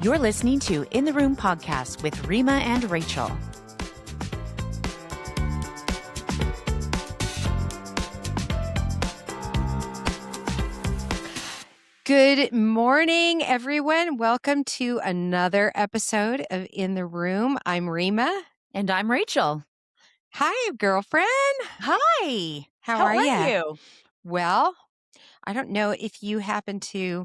You're listening to In the Room podcast with Rima and Rachel. Good morning, everyone. Welcome to another episode of In the Room. I'm Rima. And I'm Rachel. Hi, girlfriend. Hi. How are ya? you? Well, I don't know if you happen to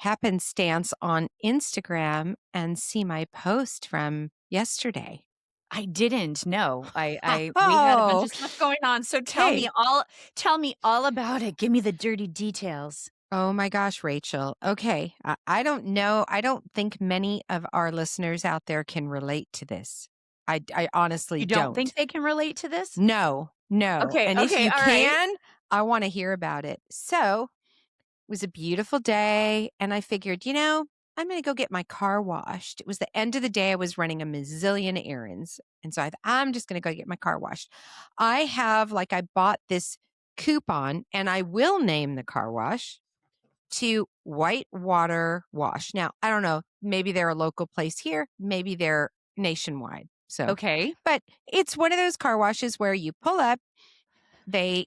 happenstance on Instagram and see my post from yesterday. I didn't know. We had a bunch Oh, of stuff going on. So tell me all about it. Give me the dirty details. oh my gosh, Rachel. Okay. I don't know. I don't think many of our listeners out there can relate to this. I honestly You don't think they can relate to this? No. Okay, And if you all right. can, I want to hear about it. So it was a beautiful day. And I figured, I'm going to go get my car washed. It was the end of the day. I was running a mazillion errands. And so I'm just going to go get my car washed. I bought this coupon, and I will name the car wash to Whitewater Wash. Now, I don't know. Maybe they're a local place here. Maybe they're nationwide. So, Okay. but it's one of those car washes where you pull up, the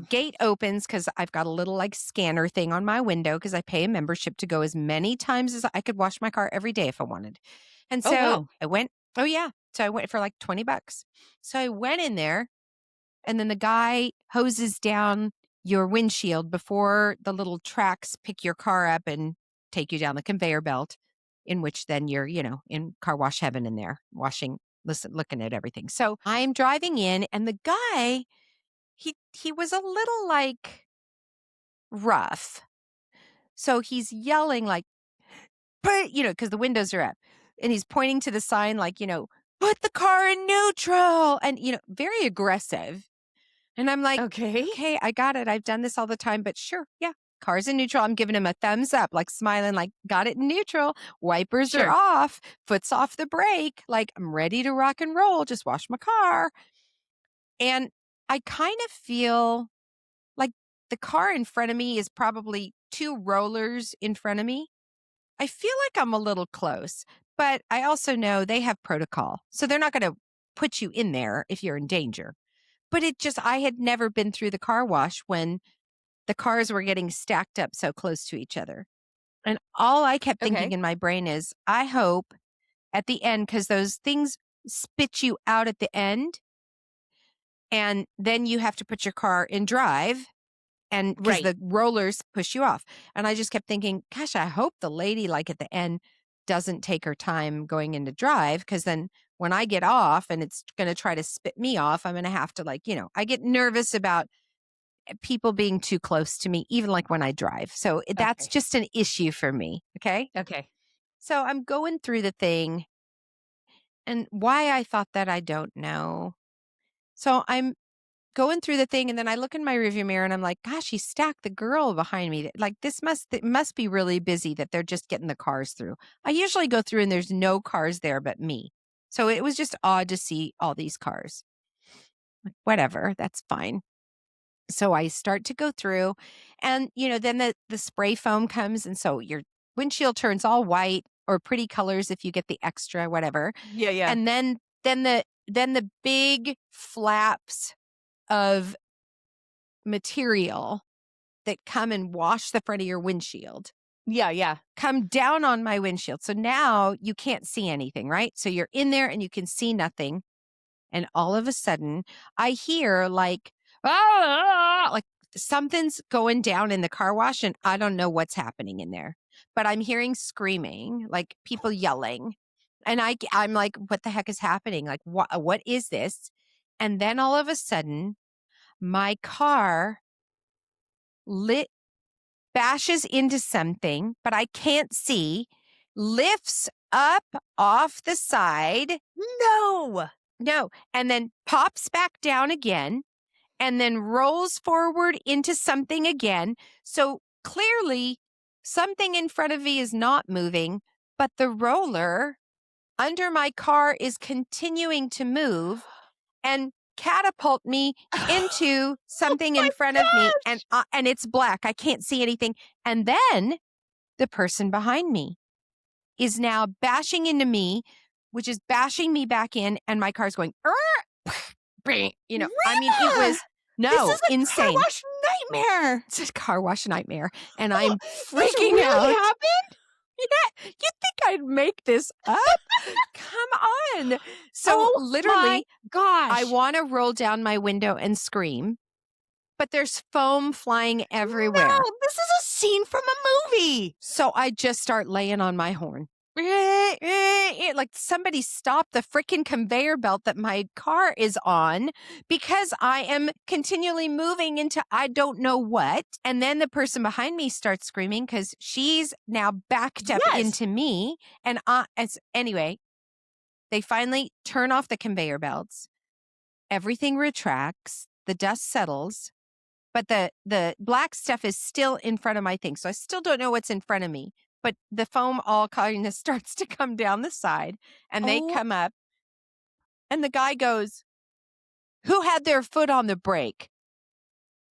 gate opens because I've got a little like scanner thing on my window because I pay a membership to go as many times as I could wash my car every day if I wanted. And so wow. I went, So I went for like $20. So I went in there, and then the guy hoses down your windshield before the little tracks pick your car up and take you down the conveyor belt, in which then you're, in car wash heaven in there, looking at everything. So I'm driving in, and the guy, he was a little like rough. So he's yelling like, because the windows are up, and he's pointing to the sign like, put the car in neutral, and, very aggressive. And I'm like, okay, I got it. I've done this all the time, but sure. Yeah. Car's in neutral. I'm giving him a thumbs up, like smiling, like got it in neutral. Wipers are off, foot's off the brake. Like I'm ready to rock and roll. Just wash my car. And I kind of feel like the car in front of me is probably two rollers in front of me. I feel like I'm a little close, but I also know they have protocol. So they're not going to put you in there if you're in danger. But I had never been through the car wash when the cars were getting stacked up so close to each other. And all I kept thinking in my brain is, I hope at the end, because those things spit you out at the end, and then you have to put your car in drive, and because the rollers push you off. And I just kept thinking, gosh, I hope the lady like at the end doesn't take her time going into drive, because then when I get off and it's going to try to spit me off, I'm going to have to I get nervous about people being too close to me, even like when I drive. So that's just an issue for me. Okay. So I'm going through the thing, and why I thought that, I don't know. So I'm going through the thing, and then I look in my rearview mirror, and I'm like, gosh, he stacked the girl behind me. Like it must be really busy that they're just getting the cars through. I usually go through and there's no cars there but me. So it was just odd to see all these cars. Like, whatever, that's fine. So I start to go through, and then the spray foam comes, and so your windshield turns all white, or pretty colors if you get the extra, whatever. Yeah. And then the big flaps of material that come and wash the front of your windshield. Yeah. Come down on my windshield. So now you can't see anything, right? So you're in there and you can see nothing. And all of a sudden I hear like something's going down in the car wash, and I don't know what's happening in there, but I'm hearing screaming, like people yelling. And I'm like, what the heck is happening? Like, what is this? And then all of a sudden, my car bashes into something, but I can't see, lifts up off the side. No. And then pops back down again, and then rolls forward into something again. So clearly something in front of me is not moving, but the roller under my car is continuing to move and catapult me into something in front of me, and it's black. I can't see anything. And then the person behind me is now bashing into me, which is bashing me back in, and my car's going, you know, I mean, it Rima! was, This no, is a car insane. wash nightmare. It's a car wash nightmare, and Oh, I'm this freaking really out. happened? Yeah, you think I'd make this up? Come on. So Oh my literally, I gosh. want to roll down my window and scream, but there's foam flying everywhere. No, this is a scene from a movie. So I just start laying on my horn. Like somebody stop the freaking conveyor belt that my car is on, because I am continually moving into I don't know what. And then the person behind me starts screaming because she's now backed up Yes. into me. And anyway, they finally turn off the conveyor belts. Everything retracts. The dust settles. But the black stuff is still in front of my thing. So I still don't know what's in front of me. But the foam all kind of starts to come down the side, and they Oh, come up, and the guy goes, "Who had their foot on the brake?"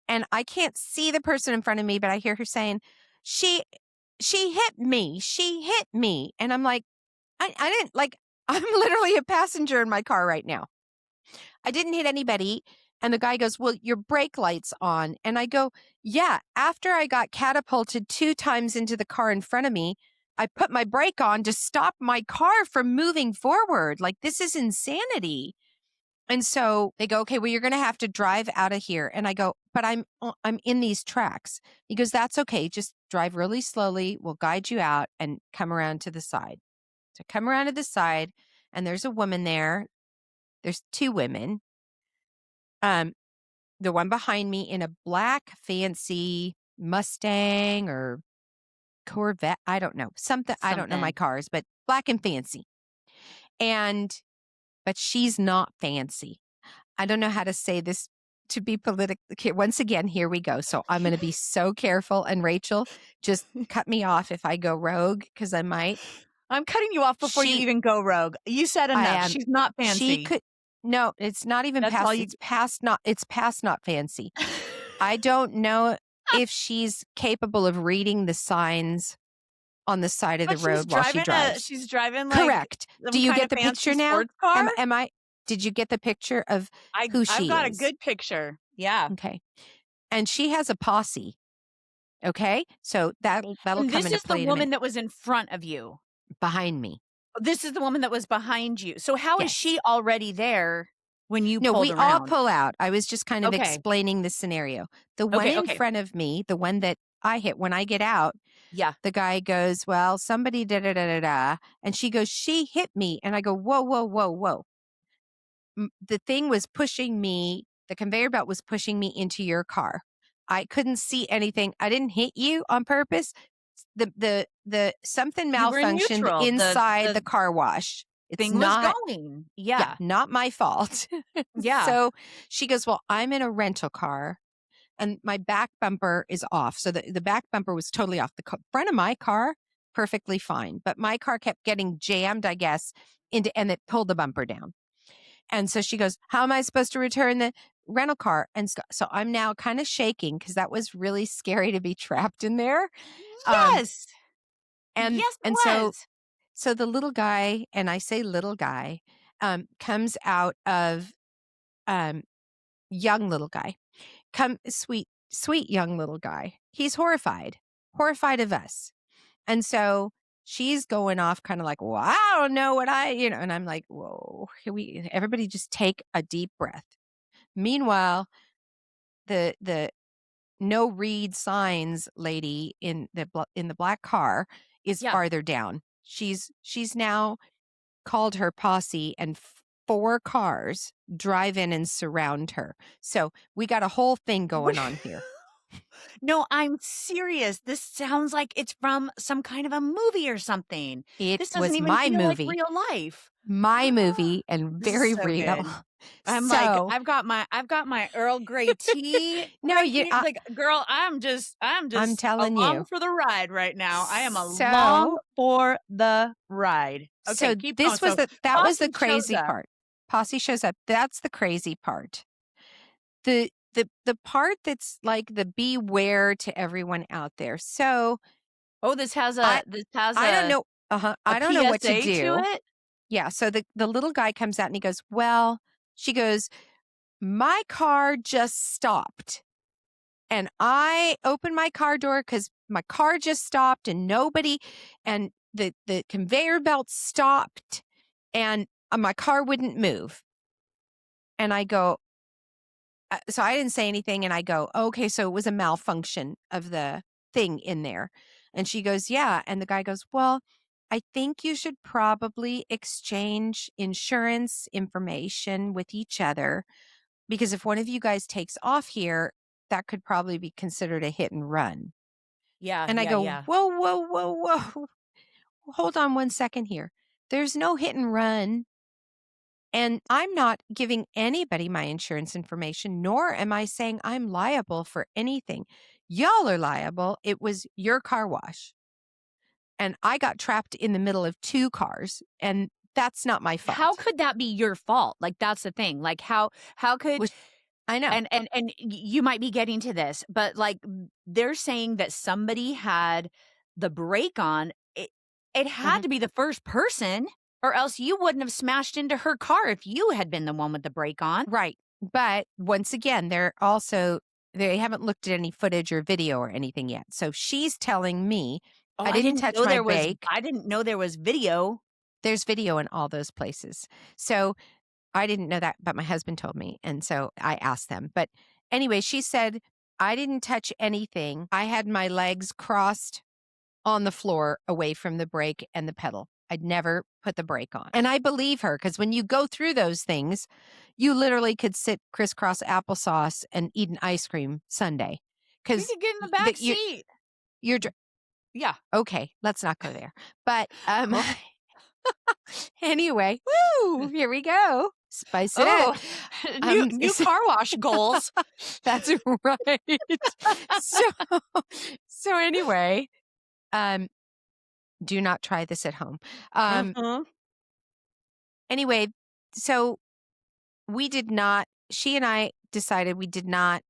And I can't see the person in front of me, but I hear her saying, She hit me. She hit me." And I'm like, I didn't, like, I'm literally a passenger in my car right now. I didn't hit anybody. And the guy goes, "Well, your brake light's on." And I go, "Yeah, after I got catapulted 2 times into the car in front of me, I put my brake on to stop my car from moving forward. Like, this is insanity." And so they go, "Okay, well, you're going to have to drive out of here." And I go, "But I'm in these tracks." He goes, "That's okay. Just drive really slowly. We'll guide you out and come around to the side." So come around to the side, and there's a woman there. There's 2 women. The one behind me in a black fancy Mustang or Corvette. I don't know. Something. I don't know my something. cars, but black and fancy. But she's not fancy. I don't know how to say this to be political. Okay, once again, here we go. So I'm going to be so careful. And Rachel, just cut me off if I go rogue, because I might. I'm cutting you off before you She, even go rogue. You said I enough. am. She's not She fancy. could. No, it's not even That's all past. you. It's past. Not. It's past. Not fancy. I don't know if she's capable of reading the signs on the side of the But she's road while she driving drives. like Correct. Do some you kind get of the fancy picture now? sports car. Did you get the picture of who I've she got a is? good picture. Yeah. Okay. And she has a posse. Okay. So that'll And come this into is the play in a woman minute. that was in front of you. Behind me. This is the woman that was behind you. So how is Yes. she already there when you No, pulled we all around? pull out. I was just kind of Okay. explaining the scenario. The one Okay. in Okay. front of me, the one that I hit when I get out, Yeah. the guy goes, "Well, somebody da da da da da," and she goes, "She hit me," and I go, "Whoa, whoa, whoa, whoa!" The thing was pushing me. The conveyor belt was pushing me into your car. I couldn't see anything. I didn't hit you on purpose. The something You were in malfunctioned neutral. inside the The car wash. It's thing was not, going. yeah, Yeah. not my fault. Yeah. So she goes, "Well, I'm in a rental car and my back bumper is off." So the back bumper was totally off. The front of my car, perfectly fine. But my car kept getting jammed, I guess, and it pulled the bumper down. And so she goes, "How am I supposed to return the rental car?" And so I'm now kind of shaking because that was really scary to be trapped in there. Um, Yes. and Yes, it and so was. so the little guy, and I say little guy, comes out of young little guy, sweet young little guy. He's horrified of us. And so she's going off kind of like, "Well, I don't know what and I'm like, "Whoa, everybody just take a deep breath." Meanwhile, the no read signs lady in the black car is Yeah. farther down. She's now called her posse, and 4 cars drive in and surround her. So we got a whole thing going on here. No, I'm serious. This sounds like it's from some kind of a movie or something. It This doesn't was even my feel like movie. real life. My movie, and This is very so real. good. I'm like, So I've got my Earl Grey tea no, right here. Like, girl, I'm I'm just telling along you. for the ride right now. I am along So for the ride. Okay, keep going. So that was the Posse shows crazy up. part. Posse shows up. That's the crazy part. The part that's like the beware to everyone out there. So Oh, I I don't know. Uh-huh. A I don't know what to PSA to do. it? Yeah, so the little guy comes out and he goes, "Well," she goes, "My car just stopped." And I opened my car door because my car just stopped and nobody, and the conveyor belt stopped and my car wouldn't move. And I go, so I didn't say anything. And I go, okay, so it was a malfunction of the thing in there. And she goes, yeah. And the guy goes, well, I think you should probably exchange insurance information with each other because if one of you guys takes off here, that could probably be considered a hit and run. Yeah, And I yeah, go, yeah. whoa, whoa, whoa, whoa. Hold on one second here. There's no hit and run. And I'm not giving anybody my insurance information, nor am I saying I'm liable for anything. Y'all are liable. It was your car wash. And I got trapped in the middle of two cars, and that's not my How fault. could that be your fault? Like, that's the thing. Like, how could Which I know. you might be getting to this, but, like, they're saying that somebody had the brake on. It had Mhm. to be the first person, or else you wouldn't have smashed into her car if you had been the one with the brake on. Right. But once again, they haven't looked at any footage or video or anything yet. So she's telling me Oh, I didn't touch my brake. I didn't know there was video. There's video in all those places. So I didn't know that, but my husband told me. And so I asked them. But anyway, she said, I didn't touch anything. I had my legs crossed on the floor away from the brake and the pedal. I'd never put the brake on. And I believe her because when you go through those things, you literally could sit crisscross applesauce and eat an ice cream sundae. You Because could get in the back seat. you're Yeah. okay, let's not go there. But Oh, anyway, woo, here we go. Spice it up. oh, new So car wash goals. that's right. So so anyway, um, do not try this at home. Um, Mhm. anyway, so she and I decided we did not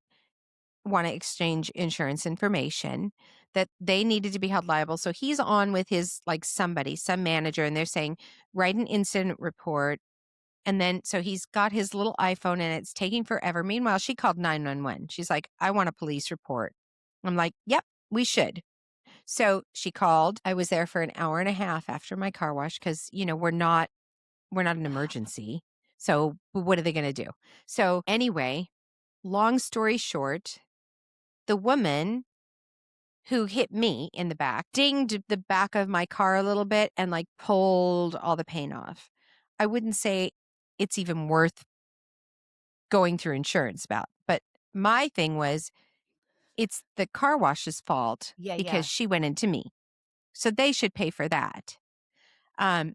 want to exchange insurance information, that they needed to be held liable. So he's on with his like some manager, and they're saying, write an incident report. And then, so he's got his little iPhone and it's taking forever. Meanwhile, she called 911. She's like, I want a police report. I'm like, yep, we should. So she called. I was there for an hour and a half after my car wash because, we're not an emergency. So what are they going to do? So anyway, long story short, the woman who hit me in the back dinged the back of my car a little bit and like pulled all the paint off. I wouldn't say it's even worth going through insurance about. But my thing was, it's the car wash's fault Yeah, because yeah. she went into me. So they should pay for that. Um,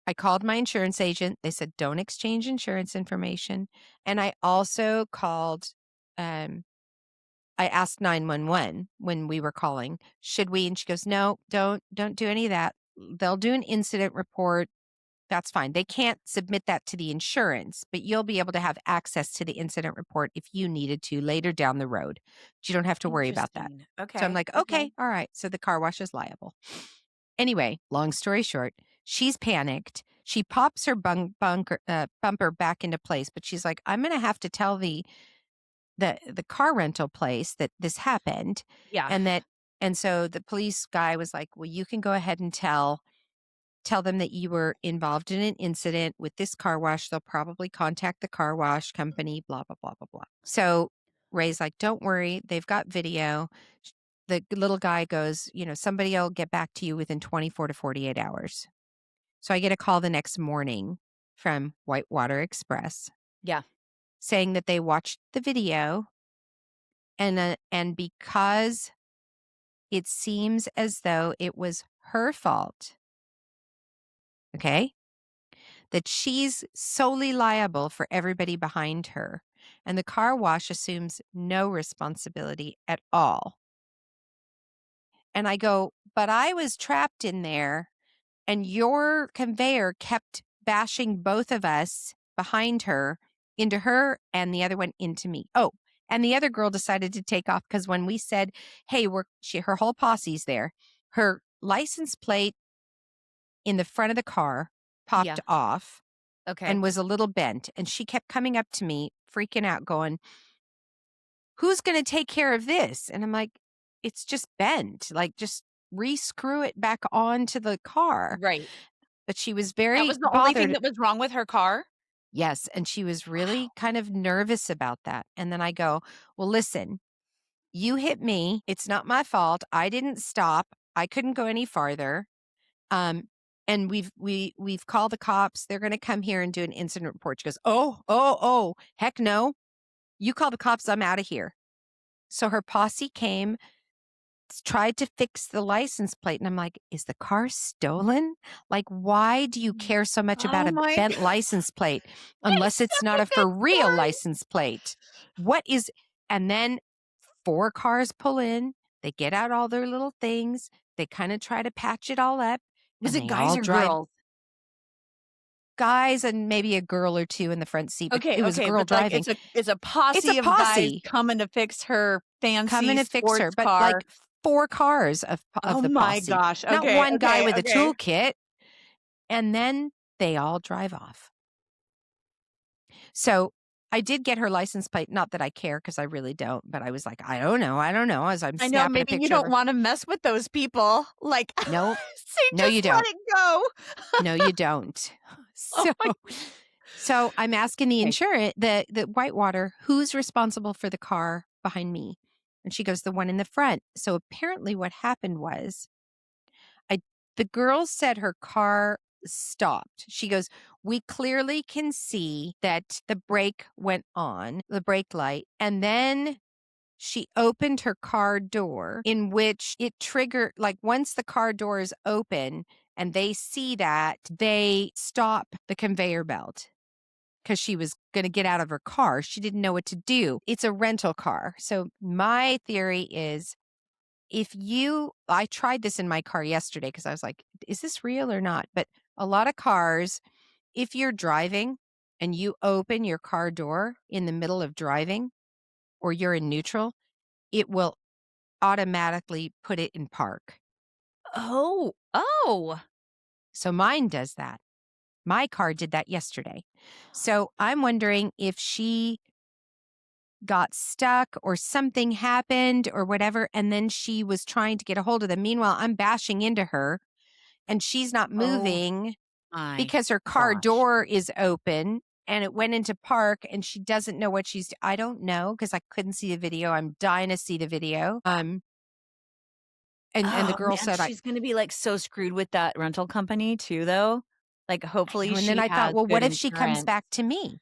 I called my insurance agent. They said, don't exchange insurance information. And I also called, I asked 911 when we were calling, should we? And she goes, no, don't do any of that. They'll do an incident report. That's fine. They can't submit that to the insurance, but you'll be able to have access to the incident report if you needed to later down the road. But you don't have to worry about that. Interesting. So I'm Okay, like, okay. okay, all right. So the car wash is liable. Anyway, long story short, she's panicked. She pops her bumper back into place, but she's like, I'm going to have to tell the car rental place that this happened, Yeah. and that, and so the police guy was like, well, you can go ahead and tell them that you were involved in an incident with this car wash. They'll probably contact the car wash company, blah, blah, blah, blah, blah. So Ray's like, don't worry. They've got video. The little guy goes, somebody will get back to you within 24 to 48 hours. So I get a call the next morning from Whitewater Express Yeah. saying that they watched the video, and because it seems as though it was her fault, okay, that she's solely liable for everybody behind her. And the car wash assumes no responsibility at all. And I go, but I was trapped in there and your conveyor kept bashing both of us behind her into her and the other one into me. Oh, and the other girl decided to take off because when we said, hey, her whole posse's there, her license plate in the front of the car popped Yeah. off Okay. and was a little bent, and she kept coming up to me, freaking out, going, "Who's gonna take care of this?" And I'm like, "It's just bent, like, just re-screw it back onto the car." Right. But she was That very was the only thing bothered. that was wrong with her car? Yes, and she was Wow. really kind of nervous about that, and then I go, "Well, listen, you hit me, it's not my fault, I didn't stop, I couldn't go any farther, um, and we've called the cops, they're gonna come here and do an incident report." She goes, "Oh, oh, oh, heck no. You call the cops, I'm outta here." So her posse came, tried to fix the license plate, and I'm like, "Is the car stolen? Like, why do you care so much about Oh a my bent god. license plate It's unless it's such not a a good for real story. license plate? What is?" And then 4 cars pull in, they get out all their little things, they kinda try to patch it all up, Was and it they guys all or drive, girls? guys and maybe a girl or 2 in the front seat, but Okay, it was a okay, girl but, like, driving. it's a It's a posse of guys posse coming to fix her coming fancy to fix her, sports but, car. like, 4 cars of Oh the my posse, gosh. not Okay, 1 guy okay, with a okay. toolkit, and then they all drive off. So, I did get her license plate, not that I care because I really don't, but I was like, I don't know," as I'm I know snapping a maybe you picture of don't her. wanna mess with those people, like, "No, so you no, just you let don't. it go. No, you don't." Oh So my so I'm asking the Okay. insurance, the Whitewater, "Who's responsible for the car behind me?" And she goes, "The one in the front." So apparently what happened was, I the girl said her car stopped. She goes, "We clearly can see that the brake went on, the brake light, and then she opened her car door, in which it triggered, like, once the car door is open and they see that, they stop the conveyor belt." 'Cause she was gonna get out of her car. She didn't know what to do. It's a rental car. So my theory is, if you I tried this in my car yesterday because I was like, "Is this real or not?" But a lot of cars, if you're driving and you open your car door in the middle of driving or you're in neutral, it will automatically put it in park. Oh, oh. So mine does that. My car did that yesterday. So I'm wondering if she got stuck or something happened or whatever, and then she was trying to get a hold of them. Meanwhile, I'm bashing into her and she's not Oh moving my because her car gosh. door is open and it went into park and she doesn't know what I don't know because I couldn't see the video. I'm dying to see the video. And the Oh, girl man, said, she's gonna be, like, so screwed with that rental company too, though. Like, I hopefully know. And then she I thought, has well, good what if she comes insurance. back to me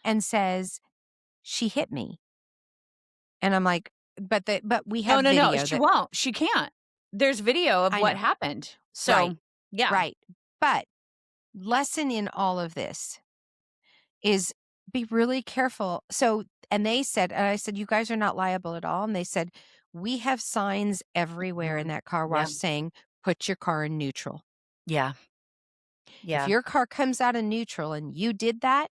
and says she hit me? And I'm like, but we No, have no, no, video she that won't. She can't. There's video of I what know. happened. Right. So, yeah. Right. But lesson in all of this is be really careful. So, and they said, and I said, "You guys are not liable at all." And they said, "We have signs everywhere in Mhm. that car Yeah. wash saying, put your car in neutral. Yeah. If Yeah. your car comes out of neutral and you did that,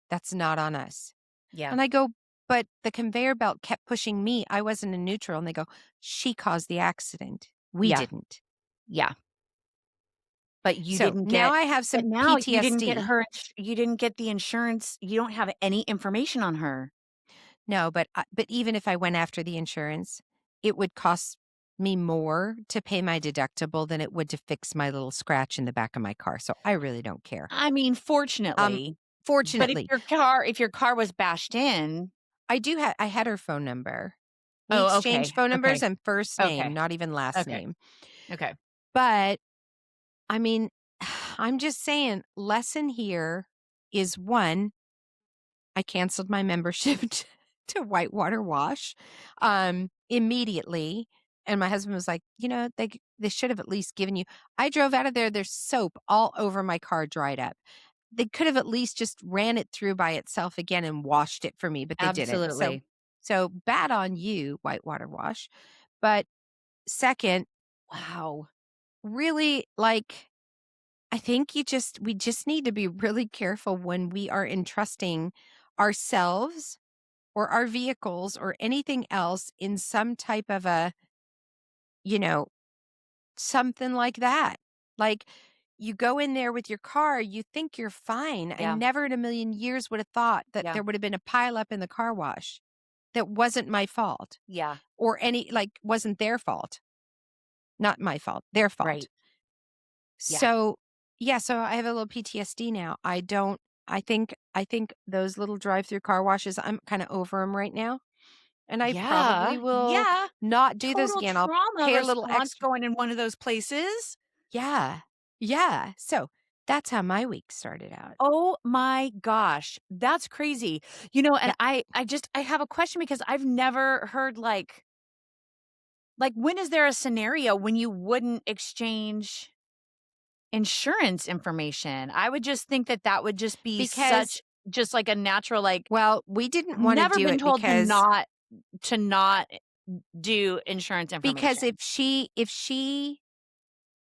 that's not on us." Yeah. And I go, "But the conveyor belt kept pushing me. I wasn't in neutral." And they go, "She caused the accident. We Yeah. didn't." Yeah. But you So didn't now get I have but some now you didn't get PTSD. you didn't get the insurance. You don't have any information on her. No, but even if I went after the insurance, it would cost me more to pay my deductible than it would to fix my little scratch in the back of my car, so I really don't care. I mean, Um, fortunately, but fortunately, if your car was bashed in. I had her phone number. We Oh, exchanged okay, phone numbers okay, and first name, okay, not even last okay, name. okay. But, I mean, I'm just saying, lesson here is, 1, I canceled my membership to Whitewater Wash, immediately, and my husband was like, "You know, they should have at least given you." I drove out of there, there's soap all over my car dried up. They could have at least just ran it through by itself again and washed it for me, but they didn't. Absolutely. So bad on you, Whitewater Wash. But second, Wow. really, like, I think we just need to be really careful when we are entrusting ourselves or our vehicles or anything else in some type of a, you know, something like that. Like, you go in there with your car, you think you're fine. I Yeah. never in a million years would have thought that Yeah. there would have been a pileup in the car wash that wasn't my fault Yeah. or wasn't their fault, not my fault, their fault. Right. Yeah. So, yeah, so I have a little PTSD now. I think those little drive-through car washes, I'm kind of over them right now. And I Yeah. probably will Yeah. not do those Total again. I'll trauma pay a little response extra. going in one of those places. Yeah. Yeah. So, that's how my week started out. Oh my gosh, that's crazy. And Yeah. I have a question because I've never heard when is there a scenario when you wouldn't exchange insurance information? I would just think that that would just be Because such just like a natural well, we didn't I've wanna never do been it told to not do insurance because information. if she,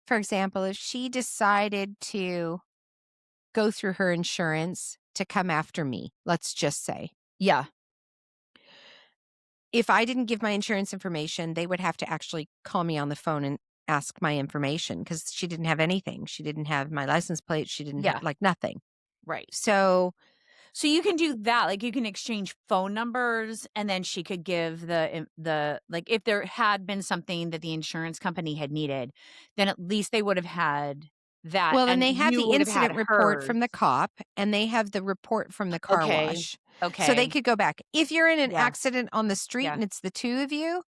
for example, if she decided to go through her insurance to come after me, let's just say, Yeah, if I didn't give my insurance information, they would have to actually call me on the phone and ask my information because she didn't have anything. She didn't have my license plate. She didn't have yeah, like nothing. right. So, So you can do that, like, you can exchange phone numbers, and then she could give if there had been something that the insurance company had needed, then at least they would have had that, well, then and they have you the would have had incident report hers. from the cop and they have the report from the car Okay, wash. So they okay, could go back. If you're in an yeah, accident on the street yeah, and it's the two of you,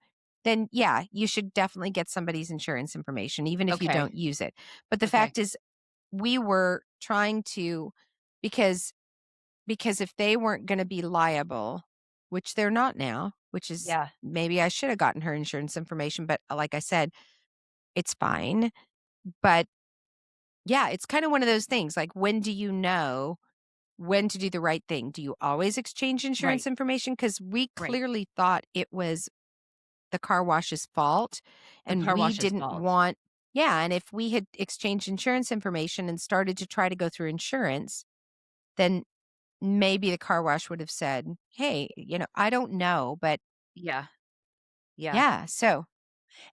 then yeah, you should definitely get somebody's insurance information, even if you okay, don't use it. But the okay, fact is, we were trying to, because if they weren't going to be liable, which they're not now, which is yeah, maybe I should have gotten her insurance information, but like I said, it's fine. But yeah, it's kind of one of those things like, when do you know when to do the right thing? Do you always exchange insurance right, information? Because we right. clearly thought it was the car wash's fault The and car we wash's didn't fault. want, yeah. And if we had exchanged insurance information and started to try to go through insurance, then maybe the car wash would have said, hey, I don't know, but Yeah, yeah. yeah. So,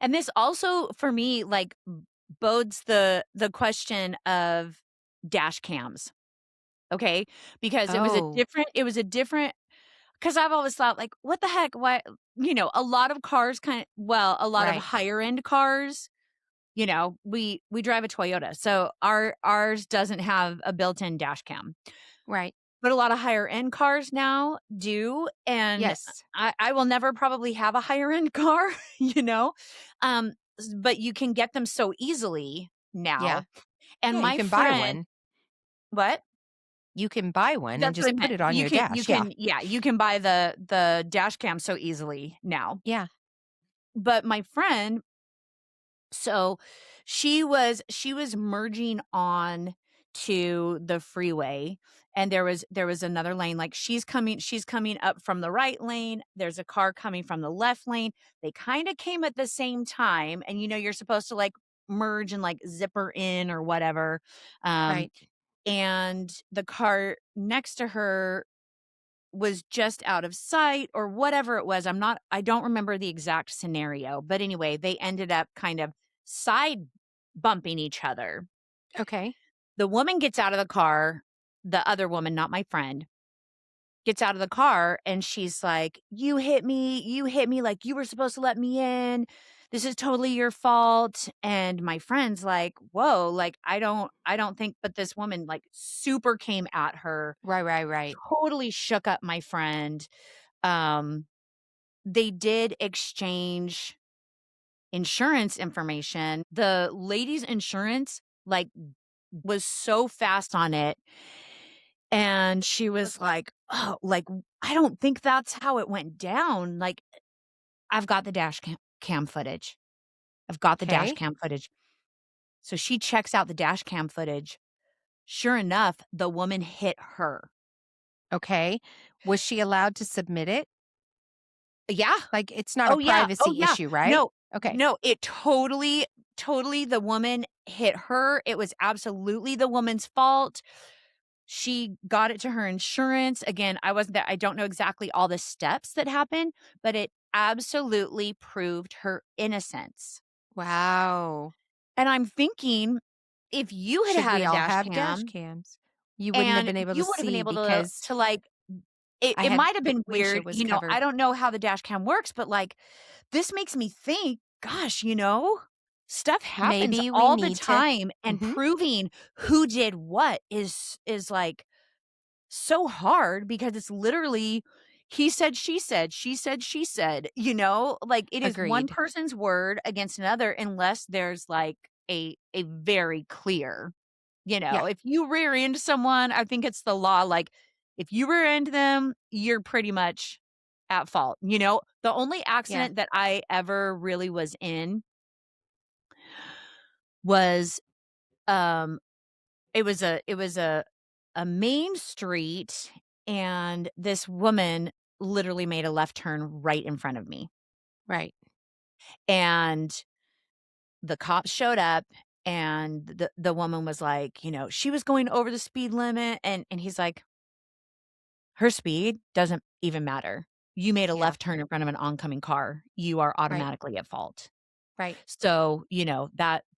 And this also, for me, bodes the question of dash cams, okay? Because oh, it was a different 'cause I've always thought, like, "What the heck? Why?" A lot of cars a lot of right, higher end cars, we drive a Toyota, so ours doesn't have a built-in dash cam, right. but a lot of higher end cars now do, and Yes. I will never probably have a higher end car, you know? But you can get them so easily Yeah. now, and Yeah. You my can buy friend one. What? You can buy one and That's what I just put meant. it on your You dash. Yeah. can yeah, you can buy the dash cam so easily now. Yeah. But my friend, so she was merging on to the freeway, and there was another lane, like, she's coming up from the right lane, there's a car coming from the left lane. They kinda came at the same time, and, you're supposed to, like, merge and, like, zipper in or whatever, um, Right. and the car next to her was just out of sight or whatever it was. I don't remember the exact scenario, but anyway, they ended up kind of side bumping each other. Okay. The woman gets out of the car, the other woman, not my friend, gets out of the car and she's like, you hit me like you were supposed to let me in. This is totally your fault." And my friend's like, "Whoa, like I don't think," but this woman like super came at her, Right, right, right. totally shook up my friend. Um, they did exchange insurance information. The lady's insurance, like, was so fast on it, and she was like, "Oh, like, I don't think that's how it went down." Like, "I've got the dash cam footage. I've got the dash Okay. cam footage." So she checks out the dash cam footage. Sure enough, the woman hit her. Okay. Was she allowed to submit it? Yeah. Like, it's not a Oh, yeah. Oh, privacy yeah. issue, right? No, Okay. no, it totally the woman hit her. It was absolutely the woman's fault. She got it to her insurance. Again, I wasn't there. I don't know exactly all the steps that happened, but it absolutely proved her innocence. Wow. And I'm thinking, if you had Should had we a all dash have dash cam cams? You wouldn't have and been able to you would have been see able because to, like I it had might have the been windshield weird, was I covered. don't know how the dash cam works, but, like, this makes me think, gosh, stuff happens Maybe we all the need to time, and Mhm, proving who did what is, like, so hard because it's literally he said, she said, she said, like, it is one agreed. person's word against another unless there's, like, a very clear, Yeah, if you rear into someone, I think it's the law, like, if you rear into them, you're pretty much at fault, The only yeah, accident that I ever really was in was, um, it was a main street, and this woman literally made a left turn right in front of me, right. and the cops showed up, and the woman was like, she was going over the speed limit, and he's like, "Her speed doesn't even matter. You made a Yeah, left turn in front of an oncoming car. You are right, automatically at fault." right. So,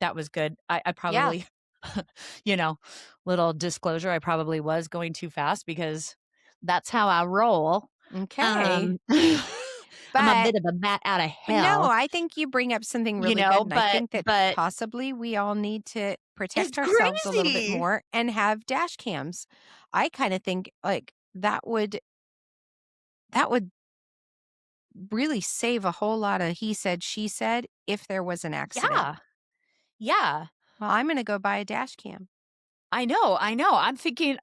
that was good. I Yeah, probably, you know, little disclosure, I probably was going too fast because that's how I roll. okay. I'm a But bit of a bat out of but no, hell, I think you bring up something really good, and I but think that possibly we all need to it's protect ourselves a little bit crazy. more and have dash cams. I kinda think, like, that would really save a whole lotta he said, she said if there was an accident. Yeah, yeah. Well, I'm gonna go buy a dash cam. I know, I know. I'm thinking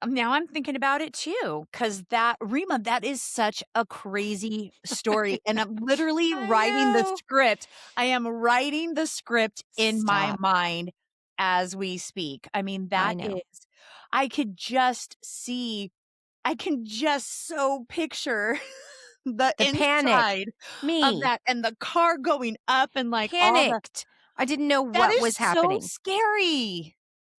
about it too, because Rima, that is such a crazy story, and I'm literally I writing the know. script. I am writing the script in my Stop. mind as we speak. I mean, I that is know. I could just see I can just so picture the The panic. inside of Me. that and the car going up and, like, all the Panicked. I didn't know that what is was so happening, scary.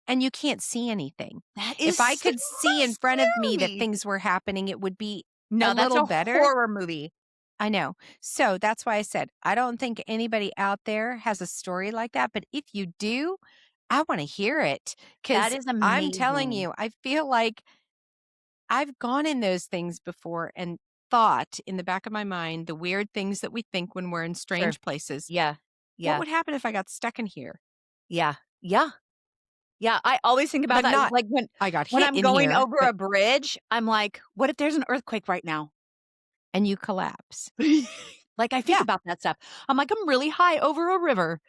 and you can't see anything. That is If I super could see in front of me that scary. things were happening, it would be a No, that's little a better. horror movie. I know. So that's why I said, I don't think anybody out there has a story like that, but if you do, I wanna hear it That because 'cause is I'm telling amazing. you, I feel like I've gone in those things before and thought in the back of my mind the weird things that we think when we're in Sure. strange places. Yeah. What Yeah. would happen if I got stuck in here? Yeah. Yeah. Yeah, I always think about But that, not, like, I got when hit I'm in going here, over but a bridge, I'm like, "What if there's an earthquake right now?" and you collapse. Like, I think Yeah, about that stuff. I'm like, "I'm really high over a river.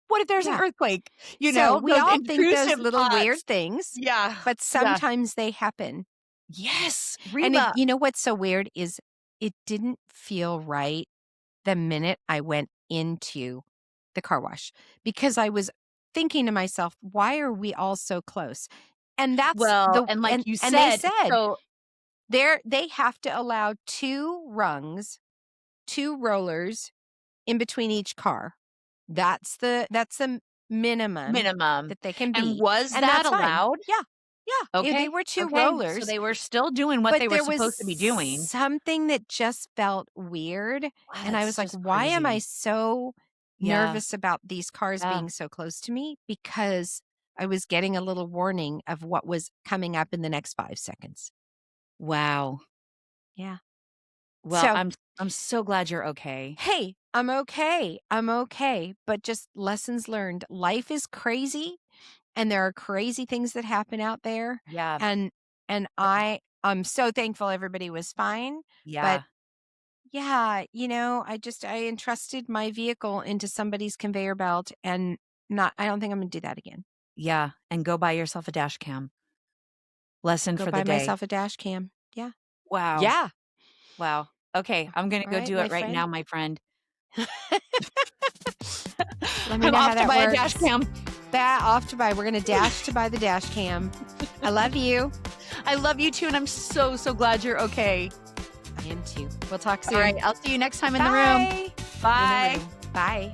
What if there's an yeah. earthquake?" So we Those all think those intrusive little weird thoughts. things, Yeah. but Yeah. sometimes they happen. Yes, And it, Reba. you know what's so weird is it didn't feel right the minute I went into the car wash because I was thinking to myself, why are we all so close? And that's Well, the and like you and they said, said so they have to allow 2 rungs, 2 rollers in between each car. That's the minimum minimum. that they can And be, was and that that's fine. allowed? Yeah, yeah, they Okay, were 2 okay, so rollers, they were still doing what but they were there was supposed to be doing. something that just felt weird, Wow, and I that's was like, just "Why am I crazy. so Yeah, nervous about these cars yeah. being so close to me?" Because I was getting a little warning of what was coming up in the next 5 seconds. Wow. Yeah. Well, So, I'm so glad you're okay. hey, I'm okay, but just lessons learned. Life is crazy, and there are crazy things that happen out there, Yeah, and I'm so thankful everybody was fine, but yeah, yeah, I entrusted my vehicle into somebody's conveyor belt and not I don't think I'm gonna do that again. yeah, and go buy yourself a dash cam. Lesson Go for the buy day. myself a dash cam. Yeah. Wow, Yeah. wow. Okay, I'm gonna All go right, do my it right now, friend. my friend. Let me I'm know how off to that buy a dash works. cam. That off to buy. We're gonna dash to buy the dash cam. I love you. I love you too, and I'm so, so glad you're okay. I am too. We'll talk All right, soon. I'll see you next time in the room. Bye. In the Bye. room. Bye.